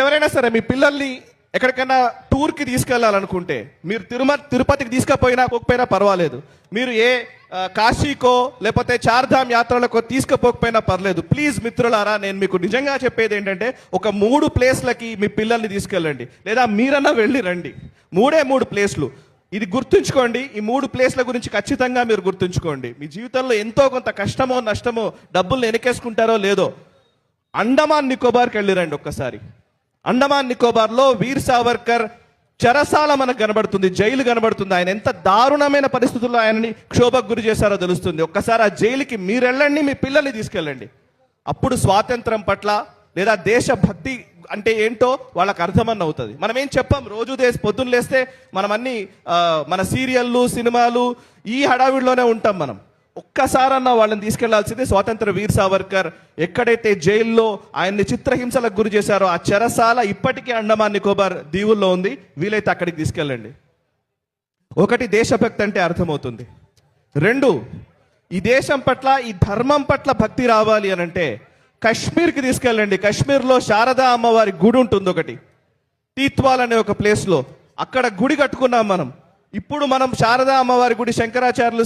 ఎవరైనా సరే మీ పిల్లల్ని ఎక్కడికైనా టూర్కి తీసుకెళ్లాలనుకుంటే మీరు తిరుపతికి పోకపోయినా పర్వాలేదు, మీరు ఏ కాశీకో లేకపోతే చార్ధామ్ యాత్రలకో తీసుకుపోకపోయినా పర్లేదు. ప్లీజ్ మిత్రులారా, నేను మీకు నిజంగా చెప్పేది ఏంటంటే ఒక 3 ప్లేస్లకి మీ పిల్లల్ని తీసుకెళ్ళండి, లేదా మీరన్నా వెళ్ళి రండి. 3 ప్లేస్లు. ఇది గుర్తుంచుకోండి. ఈ 3 ప్లేస్ల గురించి ఖచ్చితంగా మీరు గుర్తుంచుకోండి. మీ జీవితంలో ఎంతో కొంత కష్టమో నష్టమో డబ్బులు వెనకేసుకుంటారో లేదో, అండమాన్ నికోబార్కి వెళ్ళిరండి ఒక్కసారి. అండమాన్ నికోబార్లో వీర్ సావర్కర్ చెరసాల మనకు కనబడుతుంది, జైలు కనబడుతుంది. ఆయన ఎంత దారుణమైన పరిస్థితుల్లో ఆయనని క్షోభకు గురి చేశారో తెలుస్తుంది. ఒక్కసారి ఆ జైలుకి మీరు వెళ్ళండి, మీ పిల్లల్ని తీసుకెళ్ళండి. అప్పుడు స్వాతంత్రం పట్ల లేదా దేశభక్తి అంటే ఏంటో వాళ్ళకి అర్థమన్న అవుతుంది. మనం ఏం చెప్పాం, రోజు పొద్దున్న లేస్తే మనం అన్ని మన సీరియళ్ళు సినిమాలు ఈ హడావిడిలోనే ఉంటాం. మనం ఒక్కసారన్నా వాళ్ళని తీసుకెళ్లాల్సింది స్వాతంత్ర వీర్ సావర్కర్ ఎక్కడైతే జైల్లో ఆయన్ని చిత్రహింసలకు గురి చేశారో ఆ చెరసాల ఇప్పటికీ అండమాన్ నికోబార్ దీవుల్లో ఉంది. వీలైతే అక్కడికి తీసుకెళ్ళండి. 1 దేశభక్తి అంటే అర్థమవుతుంది. 2 ఈ దేశం పట్ల ఈ ధర్మం పట్ల భక్తి రావాలి అని అంటే కాశ్మీర్కి తీసుకెళ్ళండి. కాశ్మీర్లో శారదా అమ్మవారి గుడి ఉంటుంది ఒకటి, తీత్వాల్ అనే ఒక ప్లేస్లో. అక్కడ గుడి కట్టుకున్నాం మనం. ఇప్పుడు మనం శారదా అమ్మవారి గుడి శంకరాచార్యులు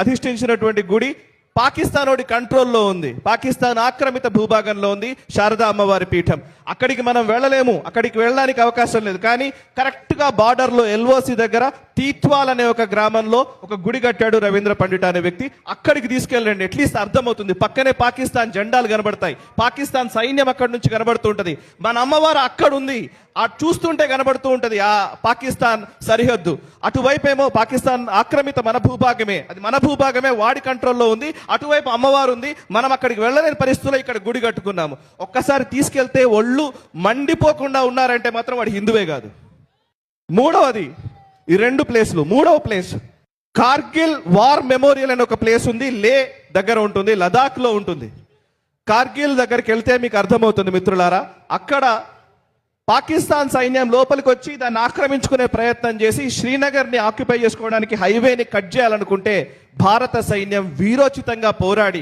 అధిష్ఠించినటువంటి గుడి పాకిస్తానోడి కంట్రోల్లో ఉంది, పాకిస్తాన్ ఆక్రమిత భూభాగంలో ఉంది శారదా అమ్మవారి పీఠం. అక్కడికి మనం వెళ్ళలేము, అక్కడికి వెళ్ళడానికి అవకాశం లేదు. కానీ కరెక్ట్గా బార్డర్లో ఎల్ఓసి దగ్గర తీత్వాల్ అనే ఒక గ్రామంలో ఒక గుడి కట్టాడు రవీంద్ర పండిట్ అనే వ్యక్తి. అక్కడికి తీసుకెళ్ళండి. అట్లీస్ట్ అర్థమవుతుంది. పక్కనే పాకిస్తాన్ జెండాలు కనబడతాయి, పాకిస్తాన్ సైన్యం అక్కడి నుంచి కనబడుతూ ఉంటుంది. మన అమ్మవారు అక్కడ ఉంది, చూస్తుంటే కనబడుతూ ఉంటుంది ఆ పాకిస్తాన్ సరిహద్దు. అటువైపేమో పాకిస్తాన్ ఆక్రమిత మన భూభాగమే, అది మన భూభాగమే, వాడి కంట్రోల్లో ఉంది. అటువైపు అమ్మవారు ఉంది. మనం అక్కడికి వెళ్ళలేని పరిస్థితుల్లో ఇక్కడ గుడి కట్టుకున్నాము. ఒక్కసారి తీసుకెళ్తే ఒళ్ళు మండిపోకుండా ఉన్నారంటే మాత్రం వాడు హిందువే కాదు. 3వది ఈ 2 ప్లేస్లు. 3వ ప్లేస్ కార్గిల్ వార్ మెమోరియల్ అనే ఒక ప్లేస్ ఉంది, లే దగ్గర ఉంటుంది, లదాఖ్లో ఉంటుంది. కార్గిల్ దగ్గరికి వెళ్తే మీకు అర్థమవుతుంది మిత్రులారా, అక్కడ పాకిస్తాన్ సైన్యం లోపలికి వచ్చి దాన్ని ఆక్రమించుకునే ప్రయత్నం చేసి శ్రీనగర్ని ఆక్యుపై చేసుకోవడానికి హైవేని కట్ చేయాలనుకుంటే భారత సైన్యం వీరోచితంగా పోరాడి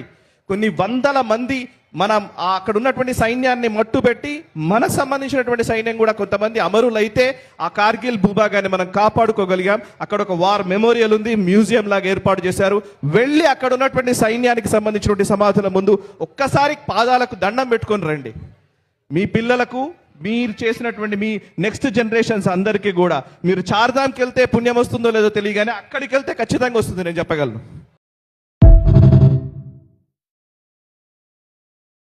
కొన్ని వందల మంది మనం అక్కడ ఉన్నటువంటి సైన్యాన్ని మట్టుబెట్టి మనకు సంబంధించినటువంటి సైన్యం కూడా కొంతమంది అమరులైతే ఆ కార్గిల్ భూభాగాన్ని మనం కాపాడుకోగలిగాం. అక్కడ ఒక వార్ మెమోరియల్ ఉంది, మ్యూజియం లాగా ఏర్పాటు చేశారు. వెళ్ళి అక్కడ ఉన్నటువంటి సైన్యానికి సంబంధించినటువంటి సమాధుల ముందు ఒక్కసారి పాదాలకు దండం పెట్టుకొని రండి. మీ పిల్లలకు, మీరు చేసినటువంటి మీ నెక్స్ట్ జనరేషన్స్ అందరికీ కూడా మీరు చార్ధామ్కి వెళ్తే పుణ్యం వస్తుందో లేదో తెలియగానే అక్కడికి వెళ్తే ఖచ్చితంగా వస్తుంది, నేను చెప్పగలను.